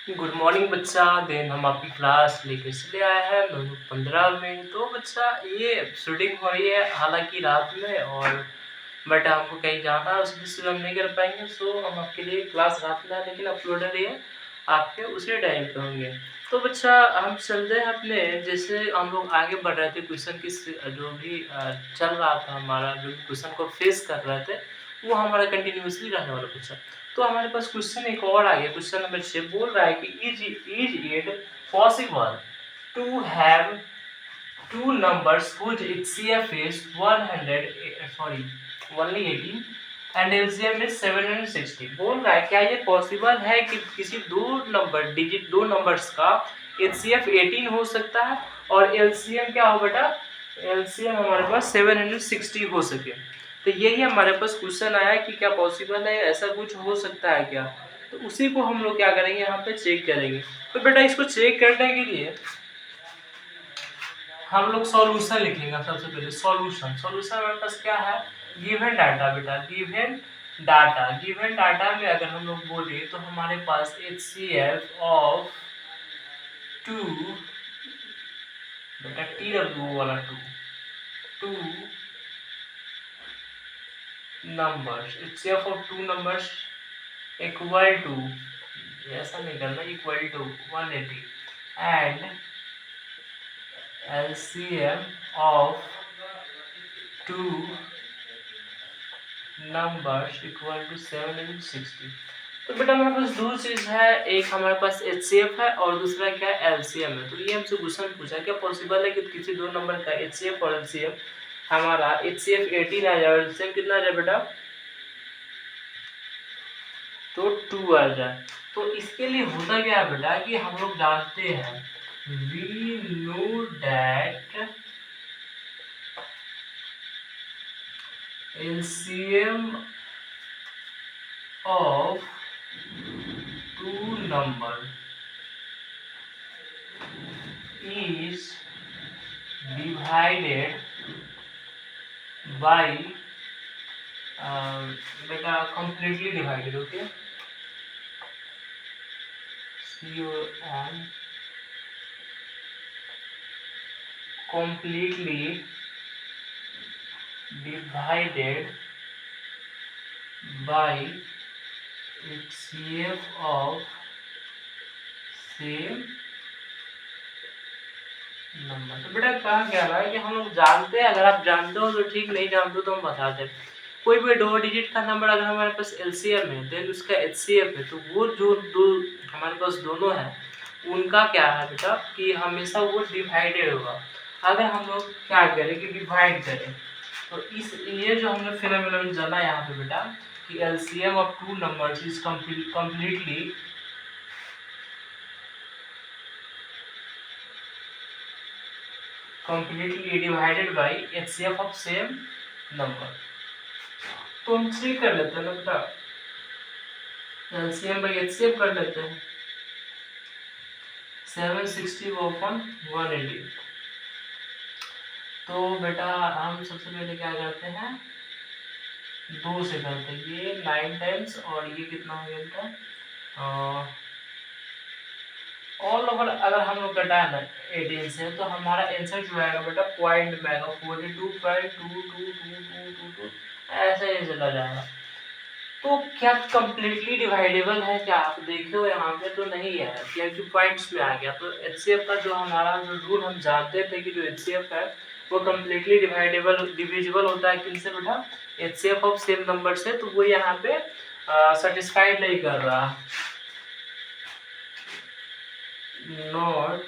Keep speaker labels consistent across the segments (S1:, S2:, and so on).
S1: Good morning बच्चा। Then हम आपकी क्लास लेके चले आए हैं 9:15 में। तो बच्चा ये शूटिंग हो रही है हालांकि रात में, और बट हमको कहीं जाना है, उस वजह से हम नहीं कर पाएंगे। सो हम आपके लिए क्लास रात में है, लेकिन अपलोड है आपके उसी टाइम पे होंगे। तो बच्चा हम चलते हैं अपने, जैसे हम लोग आगे बढ़ रहे थे क्वेश्चन की जो भी चल रहा था, हमारा जो भी क्वेश्चन को फेस कर रहे थे वो हमारा कंटिन्यूसली रहने वाला क्वेश्चन। तो हमारे पास क्वेश्चन एक और आ गया। क्वेश्चन नंबर 6 बोल रहा है कि is it possible to have two numbers whose HCF is 118 and LCM is 760। बोल रहा है क्या ये पॉसिबल है कि किसी दो नंबर्स का HCF 18 हो सकता है और LCM क्या हो बेटा, LCM हमारे पास 760 हो सके। तो यही हमारे पास क्वेश्चन आया कि क्या पॉसिबल है, ऐसा कुछ हो सकता है क्या। तो उसी को हम लोग क्या करेंगे, यहाँ पे चेक करेंगे। तो बेटा इसको चेक करने के लिए हम लोग सॉल्यूशन लिखेंगे। सबसे पहले सॉल्यूशन हमारे पास क्या है, गिवन डाटा बेटा, गिवन डाटा में अगर हम लोग बोले तो हमारे पास HCF ऑफ टू बेटा TW वाला two numbers, HCF of two numbers equal to, ऐसा नहीं करना, equal to 180 and LCM of two numbers equal to 760। तो बेटा हमारे पास दो चीज है, एक हमारे पास HCF है और दूसरा क्या है, LCM है। तो ये हमसे क्वेश्चन पूछा क्या पॉसिबल है कि किसी दो नंबर का HCF और LCM, हमारा HCF 18 आ जाए और LCM कितना आ जाए बेटा, तो 2 आ जाए। तो इसके लिए होता क्या है बेटा कि हम लोग जानते हैं, we know that LCM of two number is divided by बेटा completely divided, okay, COM completely divided by HCF of same number. तो बेटा कहा क्या रहा है कि हम लोग जानते हैं, अगर आप जानते हो तो ठीक, नहीं जानते हो तो हम बता दें। कोई भी दो डिजिट का नंबर अगर हमारे पास LCM है देन उसका HCF है, तो वो जो दो हमारे पास दोनों है उनका क्या है बेटा कि हमेशा वो डिवाइडेड होगा। अगर हम लोग क्या करें कि डिवाइड करें, तो इस ये जो हमने फिनोमेनन जाना यहाँ पे बेटा कि LCM of two numbers is completely divided by HCF of same number। तो हम चेक कर लेते हैं ना बेटा, LCM by HCF कर लेते हैं, 760 अपॉन 180। तो बेटा हम सबसे पहले क्या करते हैं, 2 से करते हैं, ये 9 टाइम्स और ये कितना हो गया बेटा, ऑल ओवर अगर हम लोग घटाए ना 18 से तो हमारा आंसर जो आएगा बेटा पॉइंट में आएगा 42.22222, ऐसे ही चला जाएगा। तो क्या कंप्लीटली डिवाइडेबल है क्या, आप देखो यहाँ पे तो नहीं है, क्योंकि पॉइंट्स में आ गया। तो HCF का जो हमारा जो रूल हम जानते थे कि जो HCF है वो कंप्लीटली डिविजिबल होता है किनसे बेटा, HCF ऑफ सेम नंबर से। तो वो यहाँ पे सेटिस्फाइड नहीं कर रहा, नॉट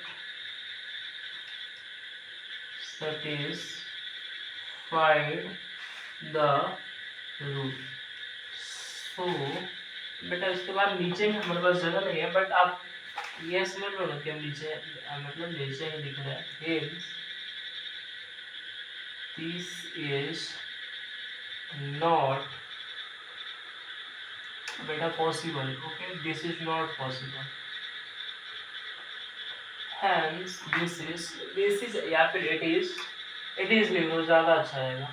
S1: satisfied the rule। सो बेटा इसके बाद नीचे में हमारे पास जगह नहीं है, बट आप ये समझ लो ना कि हम नीचे मतलब नीचे ही लिख रहे हैं, दिस इज नॉट बेटा possible, okay, this is not possible, hence this is या फिर it is नहीं, वो ज़्यादा अच्छा रहेगा,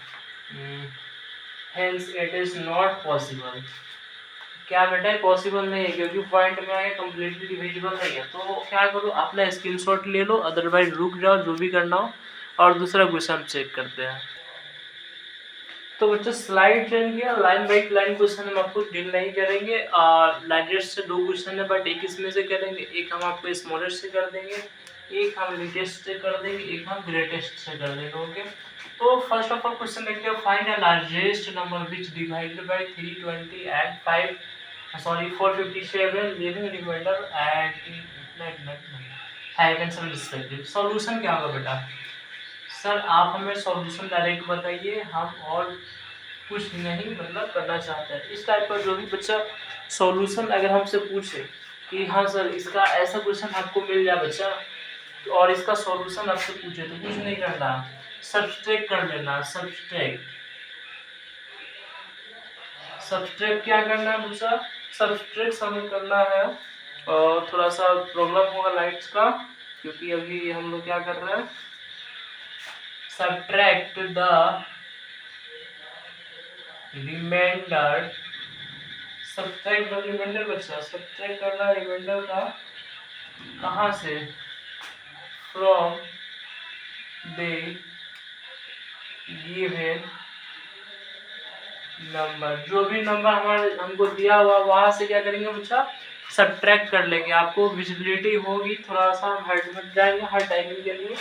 S1: hence it is not possible क्या बेटा पॉसिबल नहीं है, क्योंकि पॉइंट में आगे कम्प्लीटली डिविजिबल नहीं है। तो क्या करो, अपना स्क्रीनशॉट ले लो, अदरवाइज रुक जाओ, जो भी करना हो, और दूसरा क्वेश्चन चेक करते हैं। तो बच्चों स्लाइड चेंज किया, लाइन बाई लाइन क्वेश्चन हम आपको डील नहीं करेंगे, और लार्जेस्ट से 2 क्वेश्चन है, बट एक इसमें से करेंगे, एक हम आपको स्मॉलेस्ट से कर देंगे, एक हम लीस्टेस्ट से कर देंगे, एक हम ग्रेटेस्ट से कर देंगे। ओके, तो फर्स्ट ऑफ ऑल क्वेश्चन देखते हैं, find the largest number which divided by 320 and 457 leaving remainder and 5 and 7 respective. Solution क्या होगा बेटा? सर आप हमें सॉल्यूशन डायरेक्ट बताइए, हम और कुछ नहीं मतलब करना चाहते हैं। इस टाइप का जो भी बच्चा सॉल्यूशन अगर हमसे पूछे कि हाँ सर इसका ऐसा क्वेश्चन आपको मिल जाए बच्चा, और इसका सॉल्यूशन आपसे पूछे, तो कुछ नहीं करना, सब्सट्रैक्ट कर लेना। सब्सट्रैक्ट क्या करना है बच्चा? सब्सट्रैक्ट हमें करना है, और थोड़ा सा प्रॉब्लम होगा लाइट्स का, क्योंकि अभी हम लोग क्या कर रहे हैं, subtract the remainder, subtract the remainder बच्चा, subtract करना रिमाइंडर का कहाँ से? from the given number, जो भी नंबर हमारे हमको दिया हुआ वहां से क्या करेंगे बच्चा? सब्ट्रैक्ट कर लेंगे। आपको विजिबिलिटी होगी, थोड़ा सा हम हट जाएंगे हर टाइमिंग के लिए,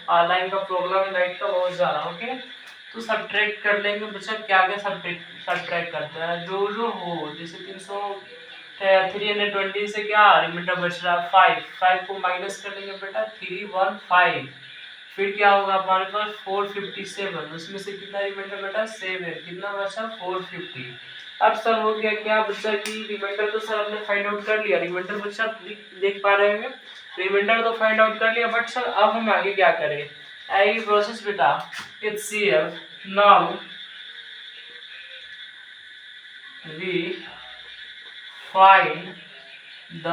S1: लाइन का प्रॉब्लम है लाइट का बहुत ज़्यादा। ओके, तो सब्ट्रैक्ट कर लेंगे बच्चा। क्या क्या सब्ट्रैक्ट करता है? जो हो, जैसे 320 से क्या रिमाइंडर बच रहा है 5 को माइनस कर लेंगे बेटा 315, फिर क्या होगा हमारे पास 457, उसमें से कितना रिमाइंडर बेटा 7, कितना बचा 450। अब सर हो गया क्या बच्चा कि रिमाइंडर तो सर हमने फाइंड आउट कर लिया, रिमाइंडर बच्चा देख पा रहे हैं, रिमाइंडर तो फाइंड आउट कर लिया, बट सर अब हम आगे क्या करें? आगे प्रोसेस बेटा HCF। Now we find the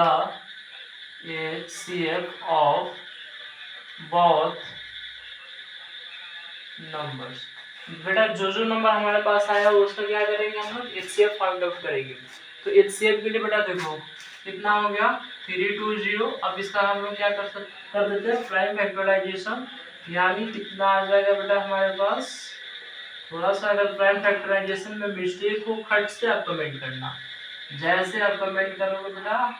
S1: HCF of both numbers. बेटा जो नंबर हमारे पास आया उसका क्या करेंगे हम लोग? HCF फाइंड आउट करेंगे। तो HCF के लिए बेटा देखो कितना हो गया 320। अब इसका हम लोग क्या कर देते हैं प्राइम फैक्टराइजेशन, यानी कितना आ जाएगा बेटा हमारे पास? थोड़ा सा अगर प्राइम फैक्टराइजेशन में मिस्टेक हो खट से आप कमेंट करना, जैसे आप कमेंट करोगे बेटा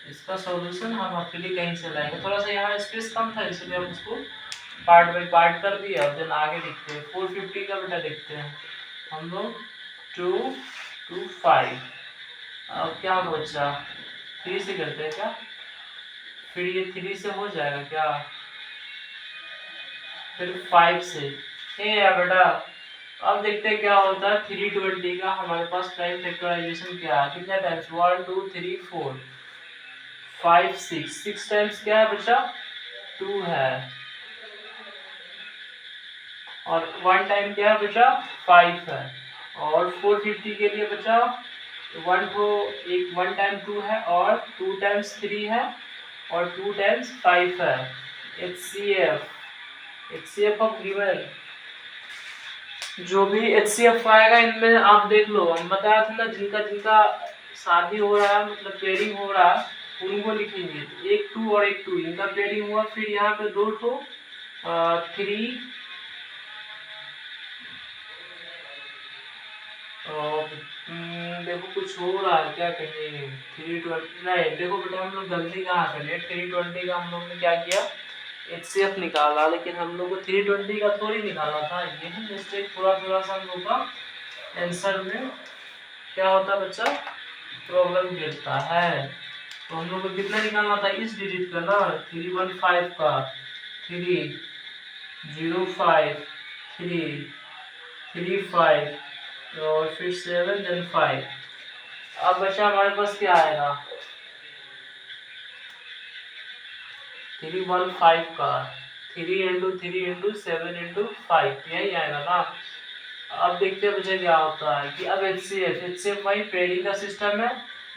S1: इसका सॉल्यूशन हम आपके लिए कहीं से लाएंगे। थोड़ा सा यहाँ स्पेस कम था इसलिए हम उसको पार्ट बाई पार्ट कर दिया, और देन आगे देखते हैं 450 का बेटा देखते हैं हम लोग 225। अब क्या बचा 3 से करते हैं क्या? फिर ये 3 से हो जाएगा क्या? फिर 5 से यार बेटा। अब देखते हैं क्या होता है 320 का हमारे पास प्राइम फैक्टराइजेशन क्या है, कितना टाइम्स 1 2 3 4 5 6 टाइम्स क्या है बच्चा 2 है, और 1 टाइम क्या है बच्चा 5 है, और 450 के लिए बच्चा 1 टाइम 2 है, और 2 टाइम्स 3 है, और 2 टाइम्स 5 है। HCF ऑफ गिवन जो भी HCF आएगा इनमें आप देख लो, हम बताया था ना जिनका शादी हो रहा है मतलब पेयरिंग हो रहा है उनको लिखेंगे, एक 2 और एक 2 इनका पेयरिंग हुआ, फिर यहाँ पे 2 ठो 3 और देखो कुछ हो रहा है क्या कहीं 320 नहीं, देखो बेटा हम लोग गलती कहाँ कर लिए, 320 का हम लोग ने क्या किया HCF निकाला, लेकिन हम लोग को 320 का थोड़ी निकालना था। यही मिस्टेक थोड़ा सा हम लोग का आंसर में क्या होता बच्चा प्रॉब्लम गिरता है। तो हम लोग को कितना निकालना था इस डिजिट का ना 315 का 305 335 और फिर 7 देन 5। अब बच्चा हमारे पास क्या आएगा 315 का 3 इंटू 3 इंटू 7 इंटू 5 यही आएगा ना। अब देखते हैं बच्चा क्या होता है कि अब HCF वही पेयरिंग का सिस्टम है,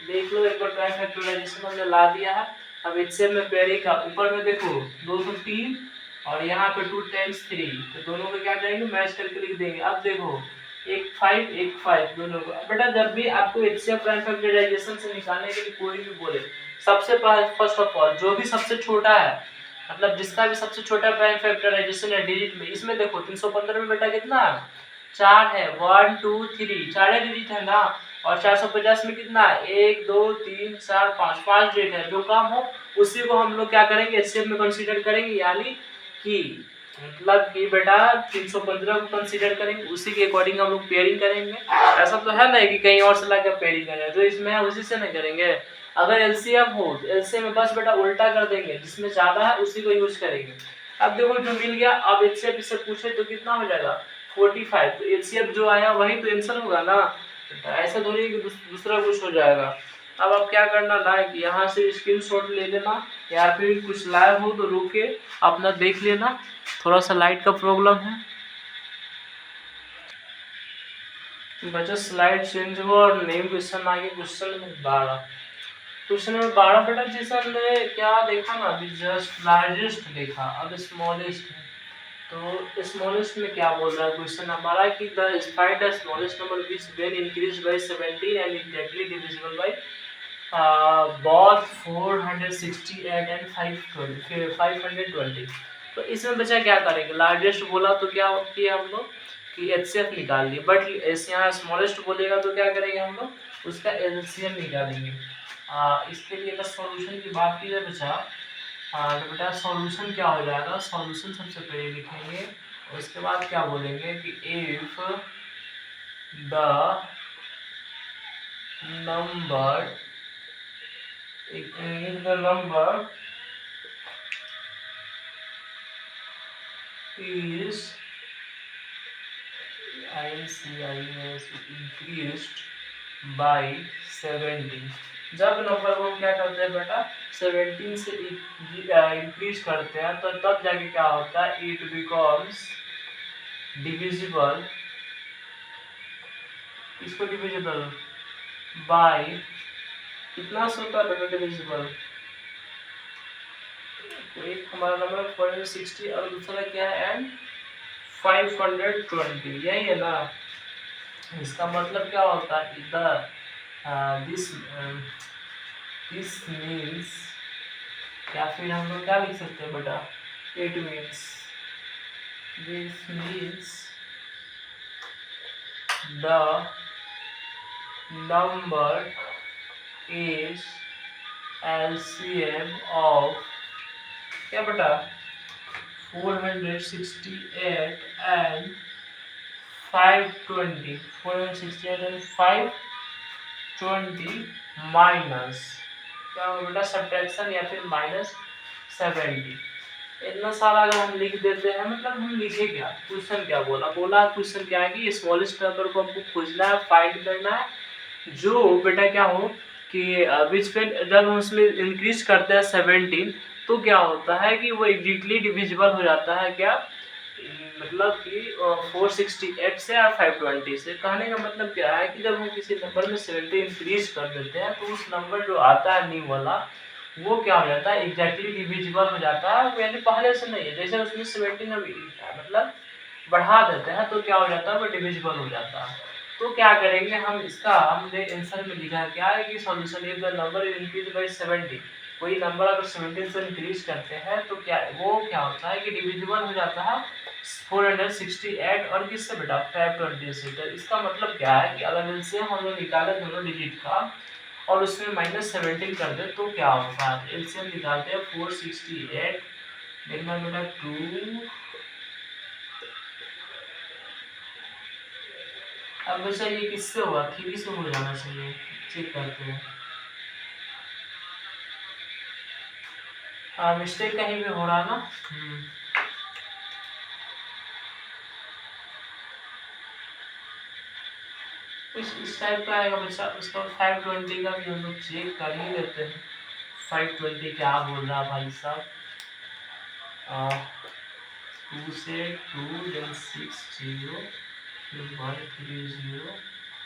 S1: देख लो एक बार प्राइम फैक्टराइजेशन हमने ला दिया है। अब HCF में पेयरिंग का ऊपर में देखो 2 तो 3 और यहाँ पे 2 टाइम्स 3, तो दोनों को क्या करेंगे मैच करके लिख देंगे। अब देखो 15 दोनों को। बेटा जब भी आपको HCF प्राइम फैक्टराइजेशन से निकालने के लिए कोई भी बोले, सबसे फर्स्ट ऑफ ऑल जो भी सबसे छोटा है, मतलब जिसका भी सबसे छोटा प्राइम फैक्टराइजेशन है डिजिट में, इसमें देखो 315 में बेटा कितना है, 4 है, 1 2 3 4 डिजिट है ना, और 450 में कितना है, 1 2 3 4 5 डिजिट है। जो काम हो उसी को हम लोग क्या करेंगे, HCF में कंसीडर करेंगे, यानी कि मतलब कि बेटा 315 को कंसीडर करेंगे, उसी के अकॉर्डिंग हम लोग पेयरिंग करेंगे। ऐसा तो है ना कि कहीं और से लाकर पेयरिंग करें, जो इसमें है उसी से नहीं करेंगे। अगर एलसीएम हो तो एलसीएम में बस बेटा उल्टा कर देंगे, जिसमें ज्यादा है उसी को यूज करेंगे। अब देखो जो मिल गया, अब एचसीएफ इससे पूछे तो कितना हो जाएगा 45, तो एचसीएफ जो आया वही तो आंसर होगा ना, ऐसा थोड़ी कि दूसरा कुछ हो जाएगा। अब आप क्या करना ना कि यहाँ से स्क्रीनशॉट ले लेना, या फिर कुछ लाइव हो तो रुक के अपना देख लेना, थोड़ा सा लाइट का प्रॉब्लम है। बच्चा स्लाइड चेंज हुआ और नेम क्वेश्चन आ गया, क्वेश्चन नंबर 12। क्वेश्चन नंबर 12 बेटा जैसा हमने क्या देखा ना, अभी जस्ट लार्जेस्ट देखा, अब स्मॉलेस्ट है। तो स्मॉलेस्ट में क्या बोल रहा है क्वेश्चन हमारा कि the find the smallest number which when increased by 17 and exactly divisible by both 468 and 520। तो इसमें बचा क्या करेंगे, लार्जेस्ट बोला तो क्या किया हम लोग कि एचसीएफ निकाल लिए, बट यहाँ स्मॉलेस्ट बोलेगा तो क्या करेंगे हम लोग, उसका एलसीएम निकालेंगे। इसके लिए बस सॉल्यूशन की बात की जाए बचा, तो बेटा सॉल्यूशन क्या हो जाएगा, सॉल्यूशन सबसे पहले लिखेंगे, उसके बाद क्या बोलेंगे कि if the number if the number is increased by 17, जब नंबर को क्या करते हैं बेटा 17 से इंक्रीज करते हैं तो तब जाके क्या होता है, इट बिकम्स डिविजिबल, इसको डिविजिबल बाय कितना से होता है बेटा डिविजिबल, एक हमारा नंबर 460 और दूसरा क्या है एंड 520, यही है ना। इसका मतलब क्या होता है, दिस मीन्स, या फिर हम लोग क्या लिख सकते हैं बेटा, it means, this means the number is LCM of क्या बेटा 468 एंड 520, 468 एंड 520 माइनस क्या होगा बेटा सब्ट्रैक्शन या फिर माइनस 70। इतना सारा अगर हम लिख देते हैं, मतलब हम लिखे क्या, क्वेश्चन क्या बोला, क्वेश्चन क्या है कि स्मॉलेस्ट नंबर को हमको खोजना है, फाइंड करना है, जो बेटा क्या हो कि विच पे जब हम उसमें इंक्रीज करते हैं 17 तो क्या होता है कि वो एग्जैक्टली डिविजिबल हो जाता है, क्या मतलब कि 468 से और 520 से। कहने का मतलब क्या है कि जब हम किसी नंबर में 70 इंक्रीज कर देते हैं तो उस नंबर जो आता है न्यू वाला वो क्या हो जाता है, एग्जैक्टली डिविजिबल हो जाता है, यानी पहले से नहीं है, जैसे उसमें 17 हम मतलब बढ़ा देते हैं तो क्या हो जाता है, वो डिविजिबल हो जाता है। तो क्या करेंगे हम, इसका हमने आंसर में लिखा है क्या है कि solution if the number is increase by 70, कोई नंबर अगर 17 से इंक्रीज करते हैं तो क्या वो क्या होता है कि डिविजिबल हो जाता है 468 और किससे बेटा 520 से। तो इसका मतलब क्या है कि अगर इनसे हम लोग निकाले दोनों डिजिट का और उसमें -17 कर दे तो क्या होगा, एलसीएम निकालते हैं 468, देखना बेटा 2, अब बच्चा ये किससे हुआ, 3 से हो जाना चाहिए, चेक करते हैं। हाँ मिस्टेक कहीं भी हो रहा ना। इस टाइप का आएगा बच्चा, उसका 520 का भी हम लोग चेक कर ही लेते हैं। 520 क्या बोल रहा भाई साहब, 2 से 2 then 6 0 फिर 1 3 0,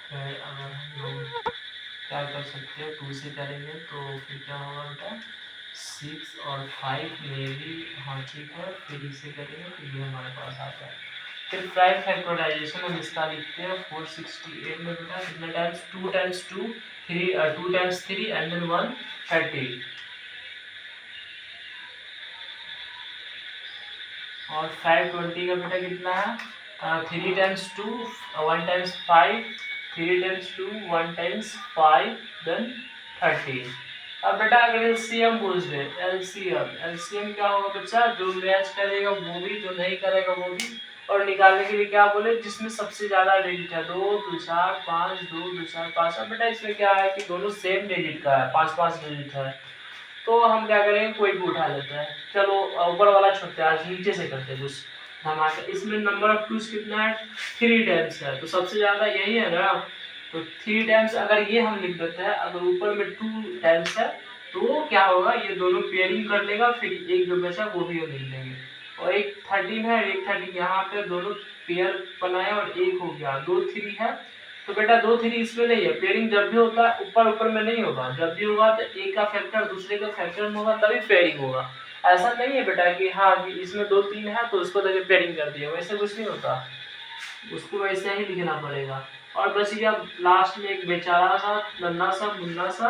S1: फिर अगर हम लोग क्या कर सकते हैं 2 से करेंगे तो फिर क्या होगा बेटा 6 और 5 में भी, हाँ ठीक है, फिर इसे करेंगे तो ये हमारे पास आता है फिर प्राइम फैक्टराइजेशन हम इसका लिखते हैं 468 में बेटा कितने times 2 times 2 3 2 times 3 and then 130 और 520 का बेटा कितना है 3 times 2 1 times 5 3 times 2 1 times 5 then 30। अब बेटा अगर एलसीएम पूछ दे एलसीएम क्या होगा बच्चा जो मैच करेगा वो भी जो नहीं करेगा वो भी और निकालने के लिए क्या बोले जिसमें सबसे ज्यादा डिजिट है 2 2 4 5 2 2 4 5। अब बेटा इसमें क्या है कि दोनों सेम डिजिट का है 5 5 डिजिट है तो हम क्या करेंगे कोई भी उठा लेते हैं। चलो ऊपर वाला छोड़ते हैं आज नीचे से करते हैं कुछ धमाका। इसमें नंबर ऑफ टूज कितना है 3 टाइम्स है तो सबसे ज्यादा यही है ना तो 3 टाइम्स अगर ये हम लिख देते हैं अगर ऊपर में 2 टाइम्स है तो क्या होगा ये दोनों पेयरिंग कर लेगा फिर एक जो बचा वो भी हम लिख लेंगे और एक 13 है एक 13 यहाँ पे दोनों पेयर बनाए और एक हो गया 2 3 है तो बेटा 2 3 इसमें नहीं है पेयरिंग जब भी होता है ऊपर ऊपर में नहीं होगा जब भी होगा तो एक का फैक्टर दूसरे का फैक्टर में होगा तभी पेयरिंग होगा। ऐसा नहीं है बेटा कि हाँ कि इसमें 2 3 है तो उसको लगे पेयरिंग कर दिया वैसे कुछ नहीं होता उसको वैसे ही लिखना पड़ेगा। और बस ये लास्ट में एक बेचारा सा नन्ना सा मुन्ना सा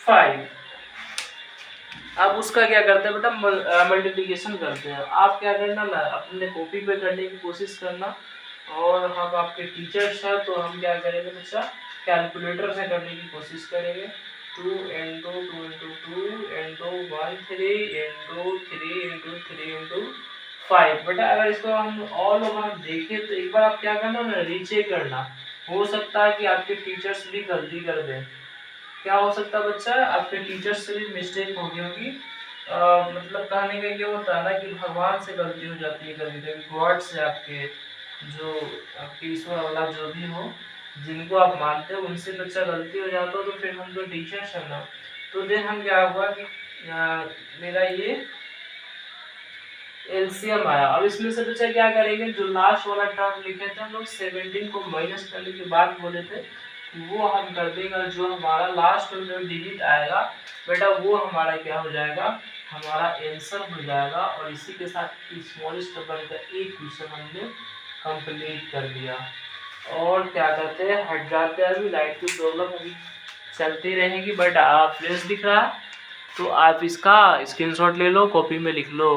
S1: 5 अब उसका क्या करते हैं बेटा मल्टीप्लिकेशन करते हैं। आप क्या करना ना अपने कॉपी पे करने की कोशिश करना और हम आपके टीचर्स हैं तो हम क्या करेंगे बच्चा कैलकुलेटर से करने की कोशिश करेंगे 2 into 2 into 2 into 1 3 into 3 into 3 into 5 बेटा अगर इसको हम ऑल ओवर देखें तो एक बार आप क्या करना ना रीचेक करना हो सकता है कि आपके टीचर्स भी गलती कर दें। क्या हो सकता है बच्चा आपके टीचर से भी मिस्टेक हो गई होगी मतलब कहने का ये होता है ना कि भगवान से गलती हो जाती है कभी कभी गॉड से आपके जो आपके ईश्वर वाला जो भी हो जिनको आप मानते हो उनसे बच्चा गलती हो जाता हो तो फिर हम जो टीचर्स है ना तो देन हम क्या हुआ कि मेरा ये एलसीएम आया। अब इसमें से बच्चा क्या करेंगे जो लास्ट वाला टर्म लिखे थे हम लोग 17 को माइनस करने के बाद बोले थे वो हम कर देंगे और जो हमारा लास्ट में जो डिजिट आएगा बेटा वो हमारा क्या हो जाएगा हमारा आंसर हो जाएगा। और इसी के साथ स्मॉलेस्ट नंबर का एक क्वेश्चन हमने कंप्लीट कर दिया। और क्या कहते हैं हट जाते हैं अभी लाइट की प्रॉब्लम अभी चलती रहेगी बट आप फ्रेश दिख रहा है तो आप इसका स्क्रीनशॉट ले लो कॉपी में लिख लो।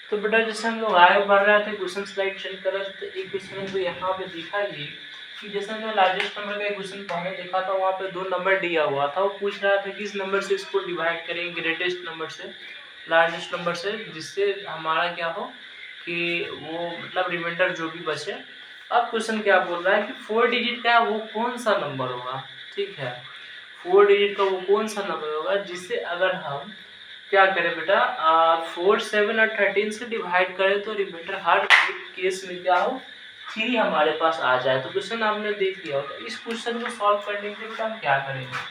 S1: तो बेटा जैसे हम लोग आगे बढ़ रहे थे क्वेश्चन स्लाइड चेंज कर रहे थे तो एक क्वेश्चन हमको यहाँ पे दिखा ये कि जैसे हमने लार्जेस्ट नंबर का एक क्वेश्चन पहले देखा था वहाँ पे 2 नंबर दिया हुआ था वो पूछ रहा था किस नंबर से इसको डिवाइड करेंगे ग्रेटेस्ट नंबर से लार्जेस्ट नंबर से जिससे हमारा क्या हो कि वो मतलब रिमाइंडर जो भी बचे। अब क्वेश्चन क्या बोल रहा है कि 4 डिजिट का वो कौन सा नंबर होगा ठीक है 4 डिजिट का वो कौन सा नंबर होगा जिससे अगर हम क्या करें बेटा 4 7 और 13 से डिवाइड करें तो रिमाइंडर हर एक केस में क्या हो 3 हमारे पास आ जाए। तो क्वेश्चन आपने देख लिया होगा। इस क्वेश्चन को सॉल्व करने के लिए बेटा हम क्या करेंगे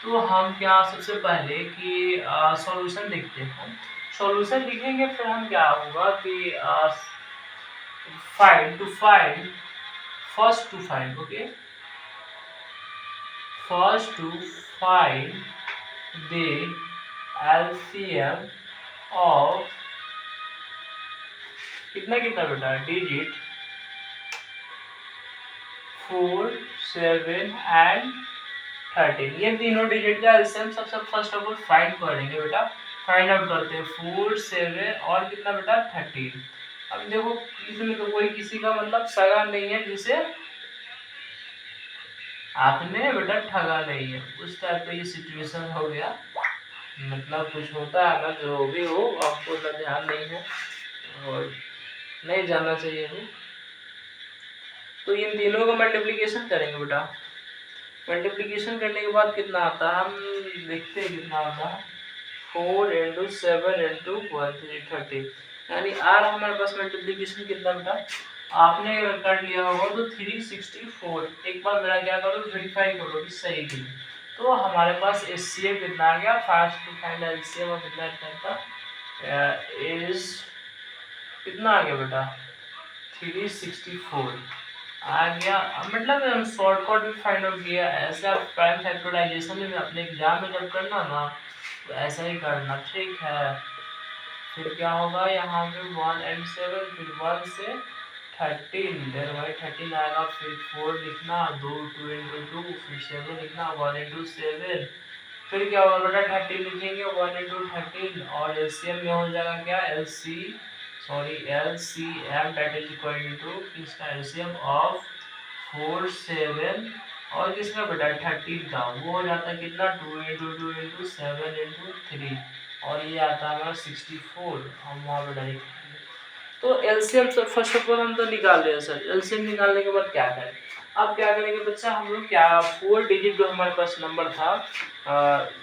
S1: तो हम क्या सबसे पहले कि सॉल्यूशन देखते हैं सॉल्यूशन लिखेंगे फिर हम क्या होगा कि find first to find okay first to find the LCM of कितना कितना बेटा डिजिट 4 7 एंड 13 ये तीनों डिजिट का एलसीएम सबसे फर्स्ट ऑफ ऑल फाइंड करेंगे बेटा फाइंड आउट करते हैं 4 7 और कितना बेटा 13। अब देखो इसमें तो कोई किसी का मतलब सगा नहीं है जिसे आपने बेटा ठगा नहीं है उस टाइप का ये सिचुएशन हो गया मतलब कुछ होता है ना जो भी हो आपको ना ध्यान नहीं है और नहीं जाना चाहिए हो। तो इन तीनों का मल्टीप्लिकेशन करेंगे बेटा मल्टीप्लिकेशन करने के बाद कितना आता है हम देखते हैं कितना आता है 4 into 7 into 1 330 यानी आर हमारे पास मल्टीप्लिकेशन कितना बेटा आपने कर लिया होगा तो 364 एक बार मेरा क्या करो वेरीफाई करो कि सही कि तो हमारे पास एचसीएम कितना आ गया first to find LCM of इतना टाइप का इज कितना आ गया बेटा 364 आ गया। मतलब हम शॉर्टकट भी फाइंड आउट किया ऐसे आप प्राइम फैक्टराइजेशन में अपने एग्जाम में जब करना ना तो ऐसा ही करना ठीक है। फिर क्या होगा यहाँ पे 1 and 7, फिर 1 से 13, देर भाई 13 आएगा, फिर 4 लिखना, 2 into 2, फिर 7 लिखना, 1 into 7, फिर क्या होगा बेटा 13 लिखेंगे, 1 into 13, और एलसीएम में हो जाएगा क्या, LCM that is equal to किसका, एलसीएम ऑफ 4, 7 और किसका बेटा 13 का, वो हो जाता है कितना, 2 into 2 into 7 into 3, और ये आता है हमारा 64, हम वहाँ पे डायरेक्ट। तो LCM sir first of all हम तो निकाल रहे हैं सर, एलसीएम निकालने के बाद क्या करें, अब क्या करेंगे बच्चा, हम लोग क्या 4 डिजिट जो हमारे पास नंबर था,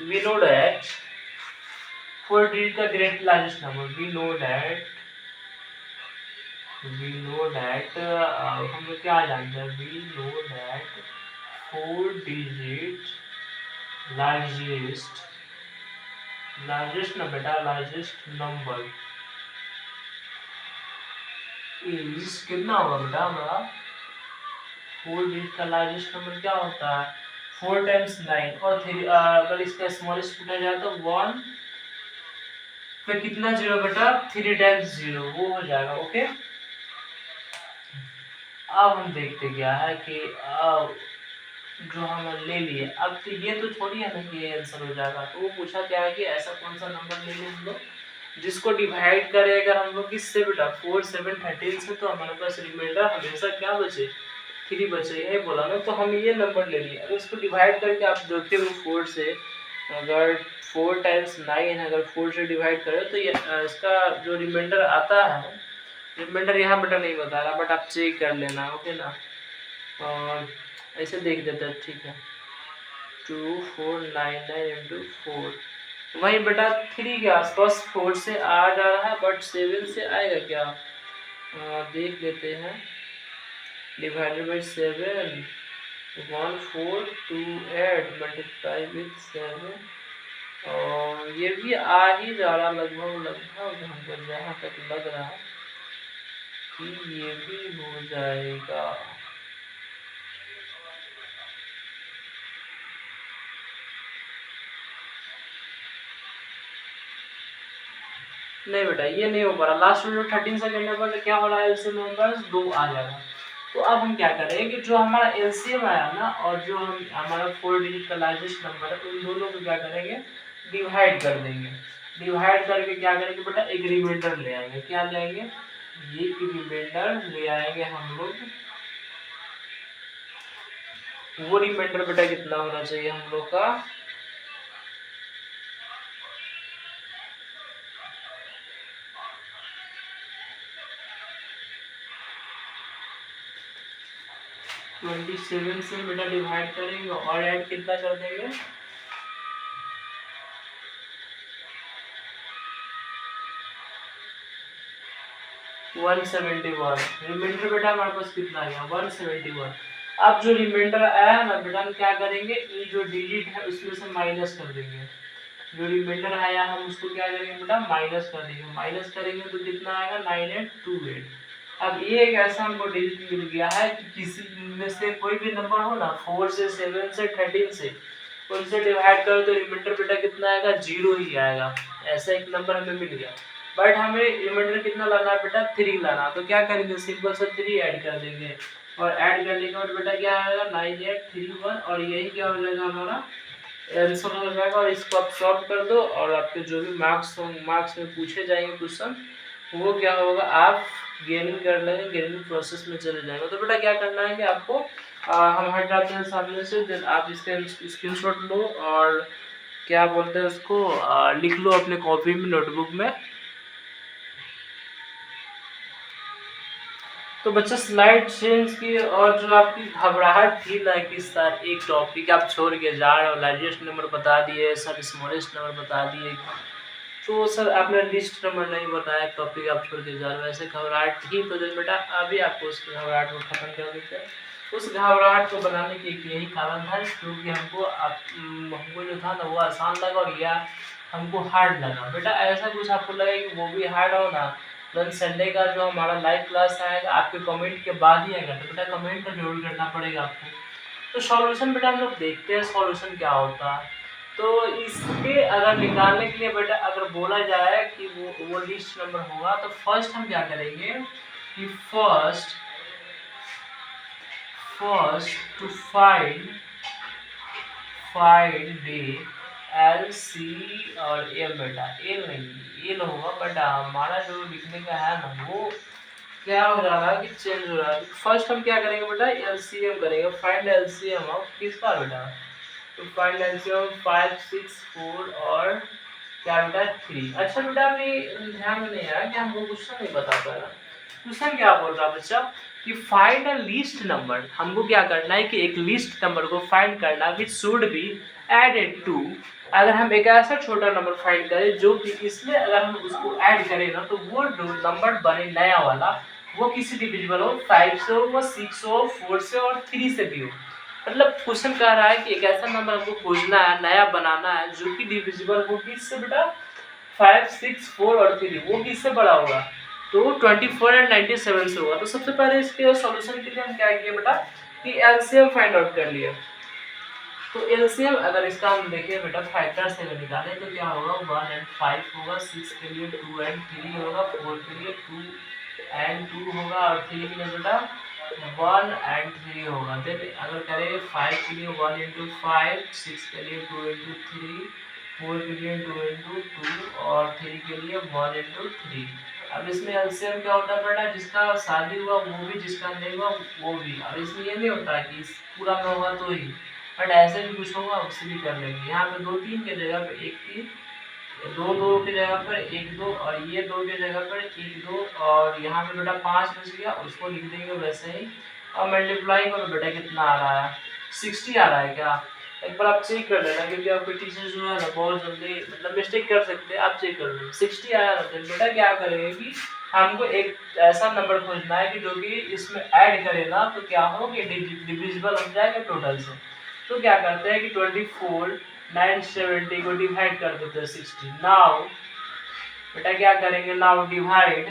S1: वी नो दैट 4 डिजिट का great largest number, we know that हम लोग क्या जानते हैं, we know that 4 digit largest ना बेटा, लार्जेस्ट नंबर इज कितना होगा बेटा हमारा, 4 डिजिट का लार्जेस्ट नंबर क्या होता है, 4 times 9 और 3, अगर इसका स्मॉलेस्ट पूछा जाए तो 1 पे कितना जीरो बेटा, 3 times 0, वो हो जाएगा। ओके, अब हम देखते क्या है कि जो हम ले लिए, अब तो ये तो थोड़ी है ना कि ये आंसर हो जाएगा, तो वो पूछा क्या है कि ऐसा कौन सा नंबर ले लें हम लोग जिसको डिवाइड करें अगर हम लोग किससे बेटा 4, 7, 13 से, तो हमारे पास रिमाइंडर हमेशा क्या बचे, 3 बचे, यही बोला ना, तो हम ये नंबर ले लिए। अगर इसको डिवाइड करके आप देखते हो 4 से, अगर 4 times 9 अगर 4 से डिवाइड करें तो ये इसका जो रिमाइंडर आता है, रिमाइंडर यहाँ बेटा नहीं बता रहा, बट आप चेक कर लेना, ओके ना, और ऐसे देख देते हैं, ठीक है, 2499 into 4, वही बेटा 3 के आसपास 4 से आ जा रहा है, बट 7 से आएगा क्या, देख लेते हैं, डिवाइडेड बाई 7, 1428 मल्टीप्लाई विथ 7, और ये भी आ ही जा रहा लगभग हमको जहाँ तक लग रहा है कि ये भी हो जाएगा। नहीं बेटा ये नहीं हो पा रहा, लास्ट में जो 13 से करने पर क्या हो रहा है, एलसीएम नंबर्स 2 आ जाएगा। तो अब हम क्या करेंगे कि जो हमारा एलसीएम आया ना और जो हमारा 4 डिजिट का लार्जेस्ट नंबर है, उन दोनों को क्या करेंगे, डिवाइड कर देंगे। डिवाइड करके क्या करेंगे बेटा, एक रिमाइंडर ले आएंगे, क्या ले आएंगे, ये रिमाइंडर ले आएंगे हम लोग। वो रिमाइंडर बेटा कितना होना चाहिए हम लोग का, 27 से बेटा डिवाइड करेंगे और ऐड कितना कर देंगे, 171, रिमाइंडर बेटा हमारे पास कितना आ गया, 171। अब जो रिमाइंडर आया ना बेटा, हम क्या करेंगे, ये जो डिजिट है उसमें से माइनस कर देंगे, जो रिमाइंडर आया हम उसको क्या करेंगे बेटा, माइनस कर देंगे, माइनस करेंगे तो कितना आएगा, 9828। अब ये एक ऐसा हमको डिजिट मिल गया है कि किसी में से कोई भी नंबर हो ना, 4 से 7 से 13 से, उनसे डिवाइड करो तो रिमाइंडर बेटा कितना आएगा, 0 ही आएगा। ऐसा एक नंबर हमें मिल गया, बट हमें रिमाइंडर कितना लाना है बेटा, 3 लाना। तो क्या करेंगे, सिंपल से 3 ऐड कर देंगे, और ऐड करने के बाद बेटा क्या आएगा, 9831, और यही क्या हो जाएगा हमारा आंसर हो जाएगा। और इसको आप सॉल्व कर दो, और आपके जो भी मार्क्स में पूछे जाएंगे क्वेश्चन, वो क्या होगा, आप गेनिंग कर लेंगे, गेनिंग प्रोसेस में चले जाएंगे। तो बेटा क्या करना है कि आपको हम हट जाते हैं सामने से, देन आप इसका स्क्रीनशॉट लो और क्या बोलते हैं उसको, लिख लो अपने कॉपी में, नोटबुक में। तो बच्चा स्लाइड चेंज की, और जो आपकी घबराहट थी ना कि सर एक टॉपिक आप छोड़ के जा रहे हो, लार्जेस्ट नंबर बता दिए सर, स्मॉलेस्ट नंबर बता दिए, तो सर आपने लिस्ट नंबर नहीं बताया, टॉपिक आप छोड़ के जा रहे हो, ऐसे घबराहट थी। तो जब बेटा अभी आपको उस घबराहट को खत्म कर देते हैं। उस घबराहट को बनाने की यही कारण था, क्योंकि हमको जो था ना वो आसान लगा, और यह हमको हार्ड लगा। बेटा ऐसा कुछ आपको लगे कि वो भी हार्ड हो ना, तो संडे का जो हमारा लाइव क्लास आएगा आपके कमेंट के बाद ही आएगा, तो बेटा कमेंट तो जरूर करना पड़ेगा आपको। तो सॉल्यूशन बेटा हम लोग देखते हैं सॉल्यूशन क्या होता है। तो इसके अगर निकालने के लिए बेटा अगर बोला जाए कि वो लिस्ट नंबर होगा, तो फर्स्ट हम क्या करेंगे कि first to find the LC और एम बेटा, एल नहीं एल होगा, बट हमारा जो लिखने का है ना वो क्या हो रहा है कि चेंज हो रहा है। फर्स्ट हम क्या करेंगे बेटा, LCM करेंगे, फाइंड LCM ऑफ किसका बेटा, तो फाइंड LCM 5 6 4 और क्या बेटा 3। अच्छा बेटा अभी ध्यान में नहीं आया कि हमको क्वेश्चन नहीं बता पा रहा। क्वेश्चन क्या बोल रहा बच्चा कि फाइंड अ लिस्ट नंबर, हमको क्या करना है कि एक लिस्ट नंबर को फाइंड करना which should be added to. अगर हम एक ऐसा छोटा नंबर फाइंड करें जो कि इसमें अगर हम उसको ऐड करें ना तो वो नंबर बने नया वाला, वो किसी डिविजिबल हो, 5 से हो, 6 हो, 4 से और 3 से भी हो। मतलब क्वेश्चन कह रहा है कि एक ऐसा नंबर हमको खोजना है, नया बनाना है जो कि डिविजिबल हो किससे बेटा, 5 6 4 और 3, वो किससे बड़ा होगा, तो 24 एंड 97 से होगा। तो सबसे पहले इसके सॉल्यूशन के लिए हम क्या किए बेटा कि एलसीएम फाइंड आउट कर लिया। तो एलसीएम अगर इसका हम देखें बेटा फैक्टर से अगर निकाले तो क्या होगा, 1 एंड 5 होगा, 6 के लिए 2 एंड 3 होगा, 4 के लिए 2 एंड 2 होगा और 3 के लिए बेटा 1 एंड 3 होगा। देन अगर करें 5 के लिए 1 इंटू 5, 6 के लिए 2 इंटू 3, 4 के लिए 2 इंटू 2 और 3 के लिए 1 इंटू 3। अब इसमें एलसीएम क्या होता है बेटा, जिसका शादी हुआ वो भी, जिसका नहीं हुआ वो भी। और इसमें ये नहीं होता कि पूरा में होगा तो ही, बट ऐसे भी कुछ होगा उससे भी कर लेंगे। यहाँ पे 2 3 के जगह पे 1 3, 2 2 की जगह पर 1 2 और ये 2 की जगह पर 1 2 और यहाँ पे बेटा 5 बच गया, उसको लिख देंगे वैसे ही। और मल्टीप्लाई करो बेटा कितना आ रहा है, 60 आ रहा है क्या, एक बार आप चेक कर लेना क्योंकि आपके टीचर जो है ना बहुत जल्दी मतलब मिस्टेक कर सकते हैं। आप चेक कर लो 60 आया ना, तो बेटा क्या करेंगे कि हमको एक ऐसा नंबर खोजना है कि जो कि इसमें ऐड करे ना तो क्या हो कि डिविजिबल हो जाएगा टोटल से। तो क्या करते हैं कि 24 970 को डिवाइड कर देते हैं 60। नाउ बेटा क्या करेंगे, नाउ डिवाइड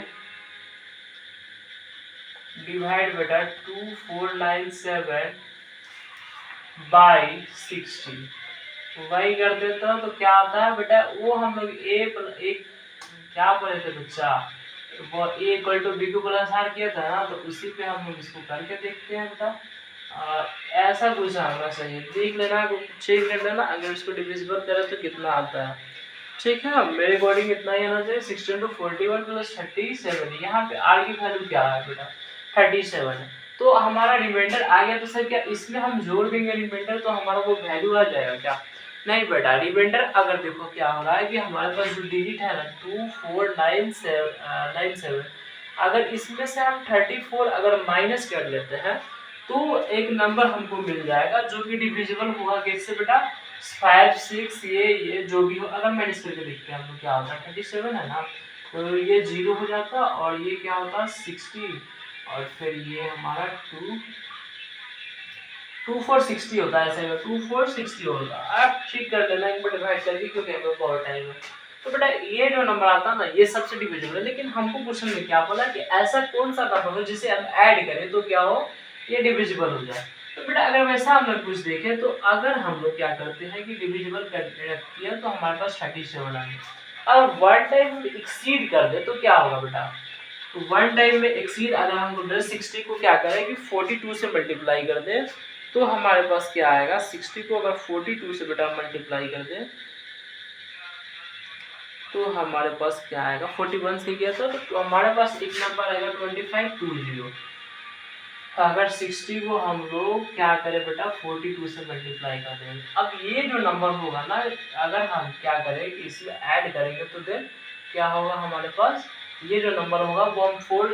S1: बेटा 2497 बाई 60 वही कर देता हूँ। तो क्या आता है बेटा, वो हम लोग एक क्या पढ़े थे बच्चा, वो a equal to b two plus r किया था ना, तो उसी पे हम लोग इसको करके देखते हैं बेटा। ऐसा कुछ आना चाहिए, देख लेना, चेक कर लेना अगर इसको डिविजिबल करें तो कितना आता है। ठीक है, मेरे अकॉर्डिंग इतना ही आना चाहिए। 16 टू 41 प्लस 37, यहाँ पे आर की वैल्यू क्या है बेटा 37 है। तो हमारा रिमाइंडर आ गया। तो सर क्या इसमें हम जोड़ देंगे रिमाइंडर तो हमारा वो वैल्यू आ जाएगा क्या, नहीं बेटा। रिमाइंडर अगर देखो क्या हो रहा है कि हमारे पास जो डिजिट है ना 2497, अगर इसमें से हम 34 अगर माइनस कर लेते हैं तो एक नंबर हमको मिल जाएगा जो कि डिविजिबल होगा किससे बेटा, 5 6 ये जो भी हो। अगर माइनस करके देखते हैं हम लोग क्या होता है, 37 है ना, तो ये 0 हो जाता और ये क्या होता 60 और फिर ये हमारा 2460 होता है, ऐसे 2460 होगा। आप ठीक कर लेना एक बार डिवाइड करके क्योंकि हमें बहुत टाइम है। तो बेटा ये जो नंबर आता है ना ये सबसे डिविजिबल है, लेकिन हमको क्वेश्चन में क्या बोला कि ऐसा कौन सा नंबर हो जिसे हम ऐड करें तो क्या हो, ये डिविजिबल हो जाए। तो बेटा अगर वैसा हम लोग कुछ देखें तो अगर हम लोग क्या करते हैं कि डिविजिबल किया तो हमारे पास 37 आएंगे। अगर वन टाइम एक्सीड कर दे तो क्या होगा बेटा, तो वन टाइम में एक्सीड अगर हम 60 को क्या करें कि 42 से मल्टीप्लाई कर दे तो हमारे पास क्या आएगा, 60 को अगर 42 से बेटा मल्टीप्लाई कर दे तो हमारे पास क्या आएगा, 41 से किया था तो हमारे पास एक नंबर आएगा 2520। अगर 60 को हम लोग क्या करें बेटा 42 से मल्टीप्लाई कर दें। अब ये जो नंबर होगा ना अगर हम क्या करें कि इसमें ऐड करेंगे तो देन क्या होगा हमारे पास, ये जो नंबर होगा वो हम 4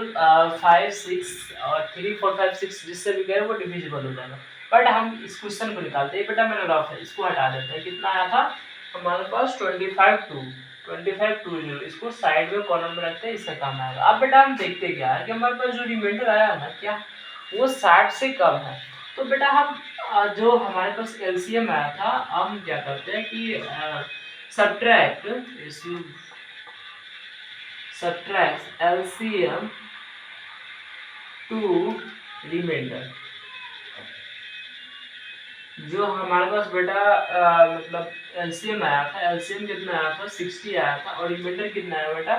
S1: 5 6 और 3 4 5 6 जिससे भी करें वो डिविजिबल हो जाएगा। बट हम इस क्वेश्चन को निकालते हैं बेटा, मैंने रफ है इसको हटा देते हैं। कितना आया था हमारे पास 2520, इसको साइड में कॉलम में रखते हैं, इसका काम आएगा। अब बेटा हम देखते क्या है कि हमारे पास जो रिमाइंडर आया ना क्या वो 60 से कम है। तो बेटा हम जो हमारे पास एलसीएम आया था हम क्या करते हैं कि सब्ट्रैक्ट एलसीएम टू रिमाइंडर। जो हमारे पास बेटा मतलब एलसीएम आया था, एलसीएम कितना आया था 60 आया था और रिमाइंडर कितना आया बेटा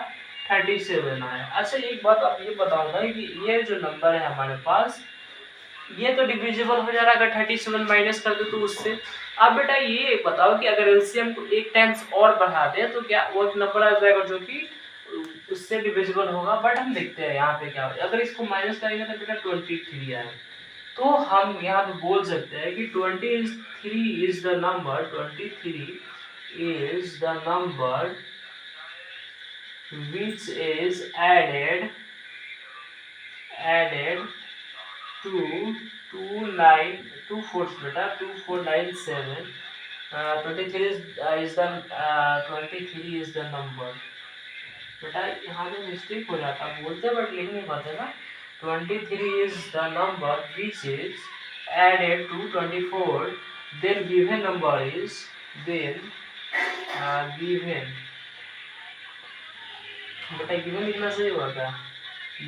S1: 37 आया। अच्छा एक बात आप ये बताऊंगा कि ये जो नंबर है हमारे पास ये तो डिविजिबल हो जा रहा है, अगर 37 माइनस कर दो तो उससे। अब बेटा ये बताओ कि अगर एलसीएम को एक टाइम्स और बढ़ा दे तो क्या वो एक नंबर आ जाएगा जो कि उससे डिविजिबल होगा। बट हम देखते हैं यहाँ पे क्या होगा, अगर इसको माइनस करेंगे तो बेटा 23 आएगा। तो हम यहाँ पे बोल सकते हैं कि 23 is the number, 23 is the number which is added to 2497. 23 is the number। बेटा यहाँ पे मिस्टेक हो जाता है, बोलते बट लिख नहीं पाते ना। 23 is the number which is added to 24, then given number is given, बेटा given लिखना सही होगा।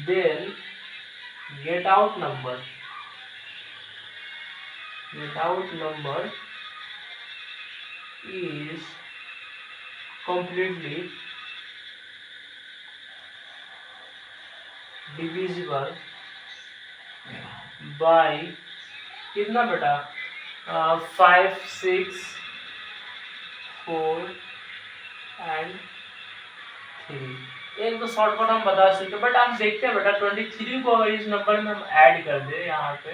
S1: then get out number is completely divisible by कितना बेटा 5, 6, 4 and 3। एक तो शॉर्टकट हम बता चुके, बट आप देखते हैं बेटा 23 को अगर इस नंबर में हम ऐड कर दे, यहाँ पे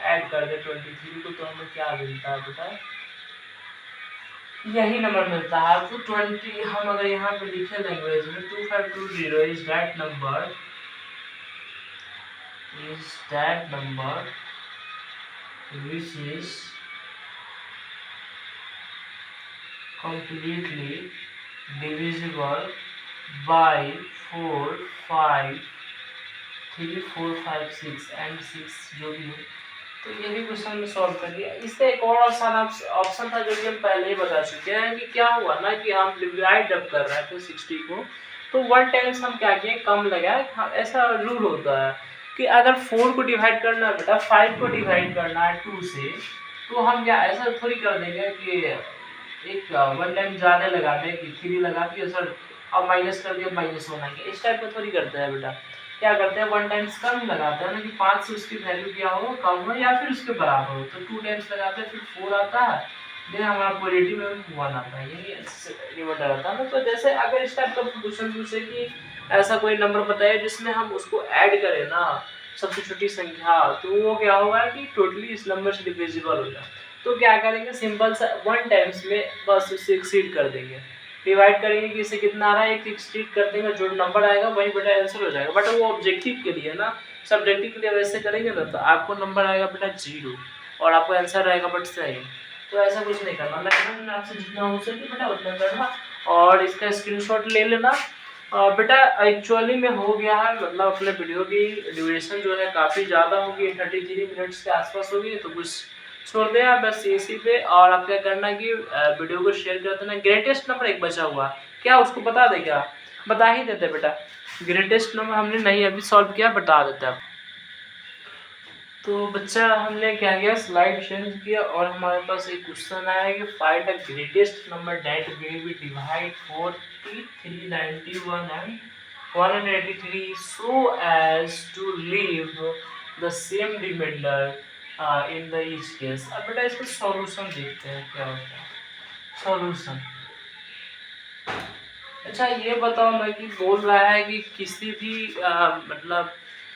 S1: ऐड कर दे 23 को, तो हमें क्या मिलता है बेटा यही नंबर मिलता है। तो 20 हम अगर यहाँ पे लिखे लैंग्वेज में 2520 is that number which is completely divisible by 4, 5, 3, 4, 5, 6 and 6 जो भी हो। तो ये भी क्वेश्चन में सॉल्व कर दिया। इससे एक और आसान ऑप्शन था जो कि हम पहले ही बता चुके हैं कि क्या हुआ ना कि हम डिवाइड जब कर रहे थे 60 को, तो 1 टाइम्स हम क्या किए कम लगाए। ऐसा रूल होता है कि अगर 4 को डिवाइड करना है बेटा 5 को डिवाइड करना है 2 से, तो हम क्या ऐसा थोड़ी कर देंगे कि एक 1 टाइम ज़्यादा लगा दें कि 3 लगा दिया सर अब माइनस कर दिया -1 आएंगे, इस टाइप का थोड़ी करते हैं बेटा। क्या करते हैं 1 टाइम्स कम लगाते हैं ना कि 5 से उसकी वैल्यू क्या हो कम हो या फिर उसके बराबर हो, तो 2 टाइम्स लगाते हैं फिर 4 आता है, देन हमारा पॉजिटिव में 1 आता है, यही रिमाइंडर आता है ना। तो जैसे अगर इस टाइप का क्वेश्चन पूछे कि ऐसा कोई नंबर बताइए जिसमें हम उसको ऐड करें ना सबसे छोटी संख्या, तो वो क्या होगा कि टोटली इस नंबर से डिविजिबल हो जाए। तो क्या करेंगे सिंपल सा 1 टाइम्स में बस उसे एक्सीड कर देंगे, डिवाइड करेंगे कि इसे कितना आ रहा है एक एक्सीड कर देंगे, जो नंबर आएगा वही बेटा आंसर हो जाएगा। बट वो ऑब्जेक्टिव के लिए ना, सब्जेक्टिव के लिए वैसे करेंगे ना तो आपको नंबर आएगा बेटा 0 और आपको आंसर आएगा बट सही। तो ऐसा कुछ नहीं करना, मैक्सिमम आपसे जितना हो सके बेटा उतना करना और इसका स्क्रीनशॉट ले लेना। बेटा एक्चुअली में हो गया है, मतलब अपने वीडियो की ड्यूरेशन जो है काफ़ी ज़्यादा होगी, 33 मिनट्स के आसपास होगी, तो कुछ छोड़ दें आप बस इसी पे। और आप क्या करना कि वीडियो को शेयर कर देना। ग्रेटेस्ट नंबर एक बचा हुआ, क्या उसको बता दे, क्या बता ही देते बेटा, ग्रेटेस्ट नंबर हमने नहीं अभी सॉल्व किया, बता देते आप। तो बच्चा हमने क्या किया स्लाइड चेंज किया और हमारे पास एक क्वेश्चन आया कि find the greatest number that will be divide 4391 and 183 so as to leave the same remainder in the each case। अब बेटा इसको सॉल्यूशन देखते हैं क्या होता है सॉल्यूशन। अच्छा ये बताओ ना कि बोल रहा है कि किसी भी मतलब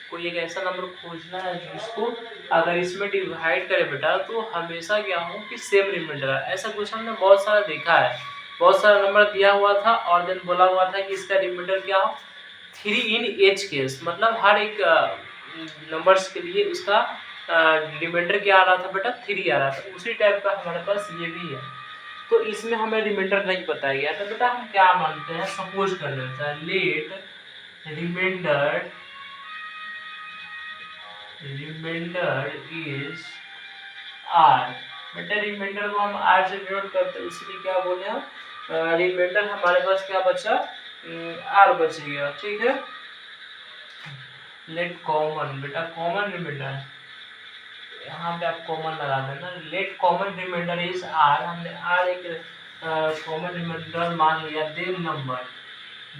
S1: कोई एक ऐसा नंबर खोजना है जिसको अगर इसमें डिवाइड करे बेटा तो हमेशा क्या हो कि सेम रिमाइंडर। ऐसा क्वेश्चन हमने बहुत सारा देखा है, बहुत सारा नंबर दिया हुआ था और देन बोला हुआ था कि इसका रिमाइंडर क्या हो 3 इन एच केस, मतलब हर एक नंबर्स के लिए उसका रिमाइंडर क्या आ रहा था बेटा 3 आ रहा था। उसी टाइप का हमारे पास ये भी है, तो इसमें हमें रिमाइंडर नहीं बताया गया तो बेटा हम क्या मानते हैं सपोज कर लेते हैं लेट रिमाइंडर इज आर। बेटा रिमाइंडर को हम आर से डिनोट करते हैं, इसलिए क्या बोले हम रिमाइंडर हमारे पास क्या बचा आर बच गया, ठीक है। लेट कॉमन, बेटा कॉमन रिमाइंडर यहाँ पे आप कॉमन लगा देना, let common remainder is R, हमने आर एक कॉमन रिमाइंडर मान लिया,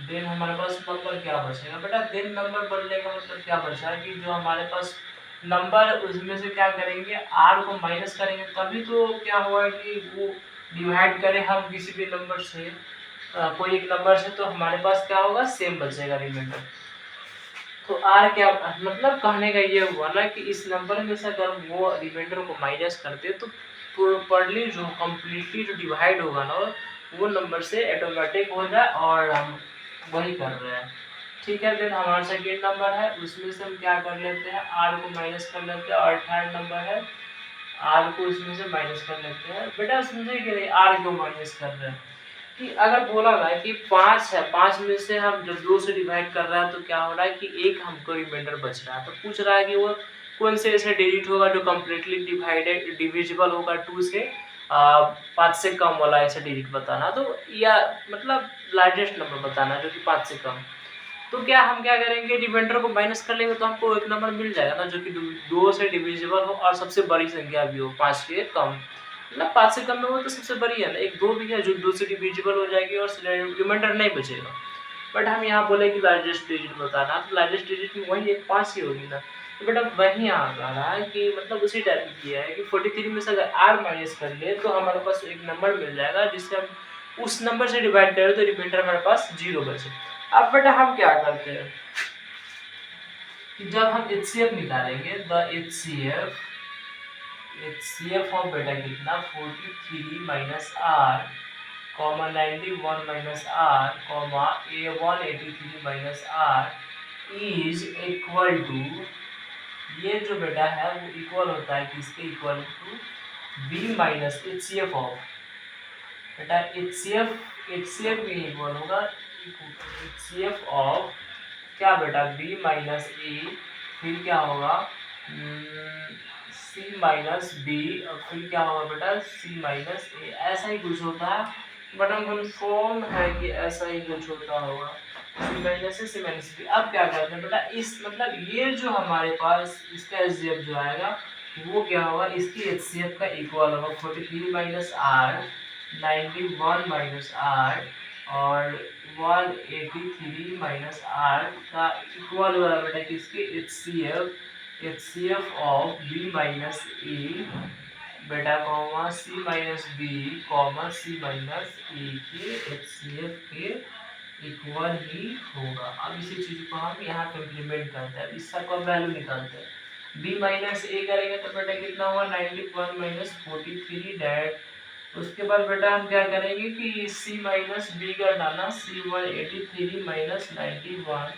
S1: देन हमारे पास नंबर क्या बचेगा बेटा, देन नंबर बनने का मतलब क्या बचा है कि जो हमारे पास नंबर उसमें से क्या करेंगे, आर को माइनस करेंगे, तभी तो क्या हुआ कि वो डिवाइड करें हम किसी भी नंबर से, कोई एक नंबर से, तो हमारे पास क्या होगा, सेम बचेगा रिमाइंडर। तो आर क्या मतलब कहने का ये हुआ ना कि इस नंबर में से अगर वो रिमाइंडर को माइनस करते तो प्रॉपर्ली जो कम्प्लीटली जो डिवाइड होगा ना वो नंबर से ऑटोमेटिक हो जाए, और हम वही कर रहे हैं। ठीक है, देन हमारा सेकेंड नंबर है, उसमें से हम क्या कर लेते हैं, आर को माइनस कर लेते हैं, और थर्ड नंबर है, आर को इसमें से माइनस कर लेते हैं। बेटा समझे कि नहीं आर क्यों माइनस कर रहे हैं, कि अगर बोला ना कि 5 है, 5 में से हम जब 2 से डिवाइड कर रहा है तो क्या हो रहा है कि एक हमको रिमाइंडर बच रहा है, तो पूछ रहा है कि वो कौन से ऐसे डिजिट होगा जो कम्प्लीटली डिवाइडेड डिविजिबल होगा 2 से, 5 से कम वाला ऐसा डिजिट बताना, तो या मतलब लार्जेस्ट नंबर बताना जो कि 5 से कम। तो क्या हम क्या करेंगे, रिमाइंडर को माइनस कर लेंगे तो हमको एक नंबर मिल जाएगा ना जो कि 2 से डिविजिबल हो और सबसे बड़ी संख्या भी हो 5 के कम, मतलब 5 से कम में हो तो सबसे बड़ी है ना, एक 2 भी है जो 2 से डिविजिबल हो जाएगी और रिमाइंडर नहीं बचेगा। बट हम यहाँ बोले कि लार्जेस्ट डिजिट बताना, तो लार्जेस्ट डिजिट में वही एक 5 ही होगी ना, तो बेटा वही आ रहा है कि मतलब उसी टाइप की किया है कि 43 में से अगर आर माइनस कर ले तो हमारे पास एक नंबर मिल जाएगा जिससे हम उस नंबर से डिवाइड करें तो रिमाइंडर हमारे पास 0 बचे। अब बेटा हम क्या करते हैं कि जब हम HCF निकालेंगे, द HCF ऑफ बेटा कितना 43 minus R comma 91 minus R comma A183 minus R is equal to, ये जो बेटा है वो इक्वल होता है किसके, equal to B minus HCF of, बेटा HCF भी इक्वल होगा HCF ऑफ क्या बेटा B माइनस ए, फिर क्या होगा C माइनस बी, और फिर क्या होगा बेटा C माइनस ए, ऐसा ही कुछ होता है, बट हम कन्फर्म है कि ऐसा ही कुछ होता होगा, C माइनस ए C माइनस बी। अब क्या करते हैं बेटा, इस मतलब ये जो हमारे पास इसका HCF जो आएगा वो क्या होगा, इसकी HCF का इक्वल होगा 43 माइनस आर 91 माइनस आर और 183 माइनस आर का इक्वल हो रहा है बेटा किसके, HCF of B minus a बेटा comma C minus b comma C minus a के HCF के इक्वल ही होगा। अब इसी चीज को हम यहाँ पे इम्प्लीमेंट करते हैं, इसका कब वैल्यू निकालते हैं, B माइनस ए करेंगे तो बेटा कितना हुआ 91 माइनस 43 डैट, उसके बाद बेटा हम क्या करेंगे कि C माइनस बी का डालना C 183 माइनस 91,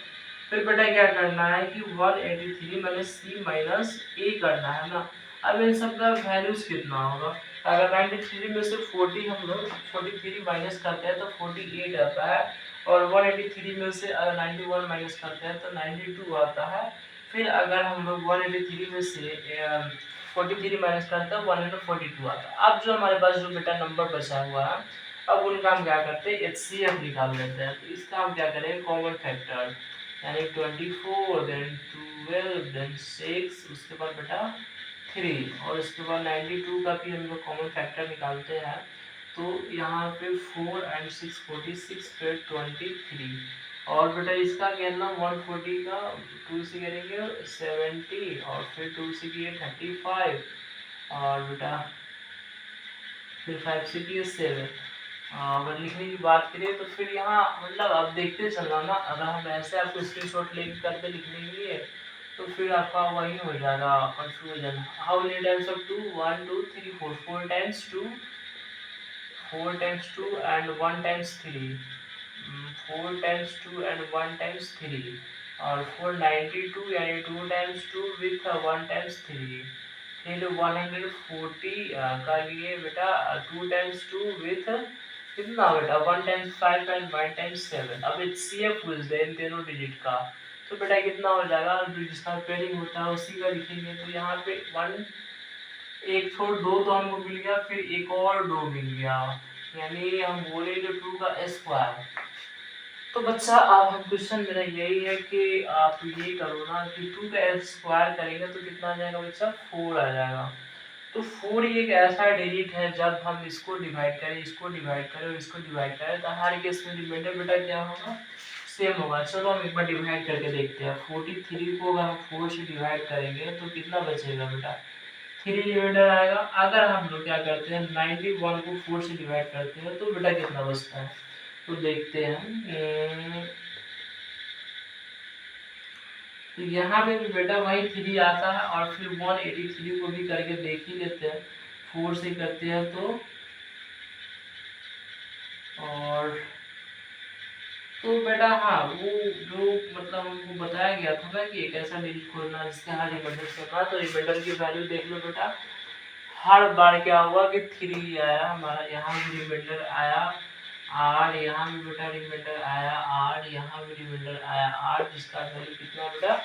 S1: फिर बेटा क्या करना है कि 183 माइनस C माइनस ए करना है ना। अब इन सब का वैल्यूज कितना होगा, अगर 93 में से 40 हम लोग 43 माइनस करते हैं तो 48 आता है, और 183 में से अगर 91 माइनस करते हैं तो 92 आता है, फिर अगर हम लोग 183 में से 43 माइनस करते हैं 142 आता है। अब जो हमारे पास जो बेटा नंबर बचा हुआ है अब उनका हम क्या करते हैं HCF निकाल लेते हैं, तो इसका हम क्या करेंगे कॉमन फैक्टर, यानी 24 देन 12 देन 6 उसके बाद बेटा 3 और उसके बाद 92 का भी हम लोग कॉमन फैक्टर निकालते हैं, तो यहाँ पे 4 एंड 6 46 फिर 23 और बेटा इसका कहना 140 का 2 से करेंगे 70 और फिर 2 से किए 35 और बेटा फिर 5 से किए 7। अगर लिखने की बात करें तो फिर यहाँ मतलब आप देखते चलना ना, अगर हम ऐसे आपको स्क्रीनशॉट लेके करते लिखने के लिए तो फिर आपका वही हो जाएगा confusion. How many times of 2 1 2 3 4 4 times 2 4 times 2 and 1 times 3 4 times 2 and 1 times 3 और 492 यानी 2 times 2 with 1 times 3, फिर 140 का लिए बेटा 2 times 2 with कितना बेटा 1 times 5 and 1 times 7। अब HCF पूछ दे इन तीनों डिजिट का तो बेटा कितना हो जाएगा, जिसका पेयरिंग होता है उसी का लिखेंगे, तो यहाँ पे 1 एक छोड़ 2 तो हमको मिल गया, फिर एक और 2 मिल गया, यानी हम बोले जो 2 का स्क्वायर तो बच्चा अब हम क्वेश्चन मेरा यही है कि आप ये करो ना कि 2 का स्क्वायर करेंगे तो कितना आ जाएगा बच्चा 4 आ जाएगा। तो 4 एक ऐसा डिजिट है जब हम इसको डिवाइड करें, इसको डिवाइड करें और इसको डिवाइड करें तो हर केस में रिमाइंडर बेटा क्या होगा, सेम होगा। चलो हम एक बार डिवाइड करके देखते हैं। 43 को अगर हम 4 से डिवाइड करेंगे तो कितना बचेगा बेटा, 3 रिमाइंडर आएगा। अगर हम लोग क्या करते हैं 91 को 4 से डिवाइड करते हैं तो बेटा कितना बचता है, तो देखते हैं। तो यहाँ पे भी बेटा वही 3 आता है और फिर 183 को भी करके देख ही लेते हैं, 4 से करते हैं तो और तो बेटा हाँ वो जो मतलब हमको बताया गया था ना कि एक ऐसा डिजिट खोलना जिसके हर रिमाइंडर से था, तो रिमाइंडर की वैल्यू देख लो बेटा। हर बार क्या हुआ कि 3 आया हमारा, यहाँ भी रिमाइंडर आया आर, यहाँ भी बेटा रिमाइंडर आया आर, यहाँ भी रिमाइंडर आया आर, जिसका वैल्यू कितना बेटा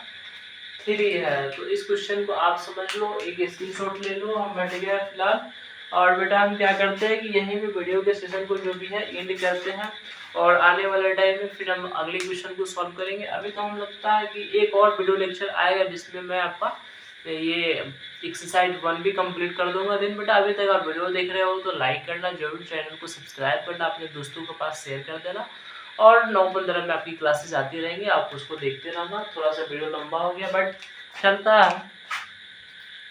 S1: 3 है। तो इस क्वेश्चन को आप समझ लो, एक स्क्रीनशॉट ले लो, हम बैठ गया फिलहाल। और बेटा हम क्या करते हैं कि यहीं पे वीडियो के सेशन को जो भी है एंड करते हैं और आने वाले टाइम में फिर हम अगले क्वेश्चन को सॉल्व करेंगे। अभी तो हम लगता है कि एक और वीडियो लेक्चर आएगा जिसमें मैं आपका ये एक्सरसाइज 1 भी कंप्लीट कर दूंगा। दिन बेटा अभी तक आप वीडियो देख रहे हो तो लाइक करना जरूर, चैनल को सब्सक्राइब करना, अपने दोस्तों के पास शेयर कर देना और 9-15 में आपकी क्लासेस आती रहेंगी, आप उसको देखते रहना। थोड़ा सा वीडियो लंबा हो गया बट चलता है।